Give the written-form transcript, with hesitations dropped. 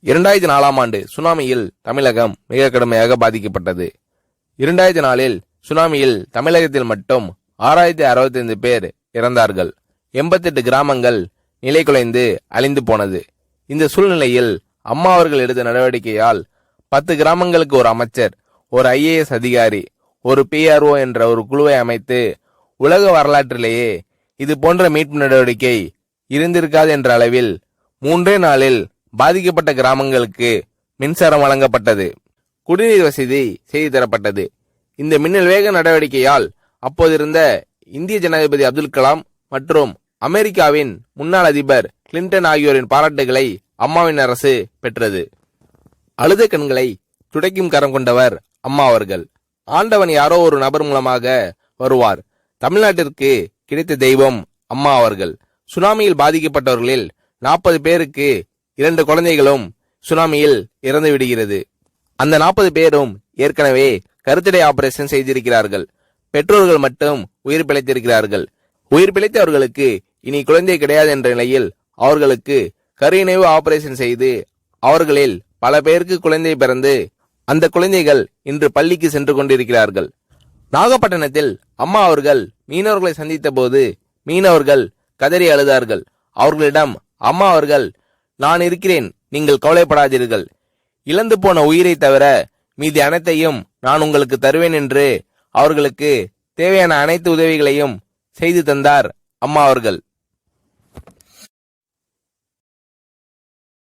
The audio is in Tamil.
2004ஆம் ஆண்டு சுனாமியில் தமிழகம் மிக கடுமையாக பாதிக்கப்பட்டது. 2004இல் சுனாமியில் தமிழகத்தில் மட்டும் 6065 பேர் இறந்தார்கள். 88 கிராமங்கள் நிலை குலைந்து அழிந்து போனது. இந்த சூழ்நிலையில் அம்மா அவர்கள் எடுத்த நடவடிக்கையால் 10 கிராமங்களுக்கு ஒரு அமைச்சர், ஒரு IAS அதிகாரி, ஒரு PRO என்ற ஒரு குழுவை அமைத்து உலக வரலாற்றிலேயே இது போன்ற மீட்பு நடவடிக்கை இருந்திருக்காது என்ற அளவில் 3 நாளில் பாதிக்கப்பட்ட கிராமங்களுக்கு மின்சாரம் வழங்கப்பட்டது. குடிநீர் வசதி செய்து தரப்பட்டது. இந்த மின்னல் வேக நடவடிக்கையால் அப்போதிருந்த இந்திய ஜனாதிபதி அப்துல் கலாம் மற்றும் அமெரிக்காவின் முன்னாள் அதிபர் கிளின்டன் ஆகியோரின் பாராட்டுகளை அம்மாவின் அரசு பெற்றது. அழுத கண்களை துடைக்கும் கரம் கொண்டவர் அம்மா அவர்கள். ஆண்டவன் யாரோ ஒரு நபர் மூலமாக வருவார். தமிழ்நாட்டிற்கு கிடைத்த தெய்வம் அம்மா அவர்கள். சுனாமியில் பாதிக்கப்பட்டவர்களில் 40 பேருக்கு 2 குழந்தைகளும் சுனாமியில் இறந்து விடுகிறது. அந்த 40 பேரும் ஏற்கனவே கருத்தடை ஆபரேஷன் செய்திருக்கிறார்கள். பெற்றோர்கள் மட்டும் உயிர் பிழைத்திருக்கிறார்கள். உயிர் பிழைத்தவர்களுக்கு இனி குழந்தை கிடையாது என்ற நிலையில் அவர்களுக்கு கருணைவு ஆபரேஷன் செய்து அவர்களில் பல பேருக்கு குழந்தை பிறந்து அந்த குழந்தைகள் இன்று பள்ளிக்கு சென்று கொண்டிருக்கிறார்கள். நாகப்பட்டினத்தில் அம்மா அவர்கள் மீனவர்களை சந்தித்த போது மீனவர்கள் கதறி அழுதார்கள். அவர்களிடம் அம்மா அவர்கள், நான் இருக்கிறேன், நீங்கள் கவலைப்படாதீர்கள், இழந்து போன உயிரை தவிர மீதி அனைத்தையும் நான் உங்களுக்கு தருவேன் என்று அவர்களுக்கு தேவையான அனைத்து உதவிகளையும் செய்து தந்தார் அம்மா அவர்கள்.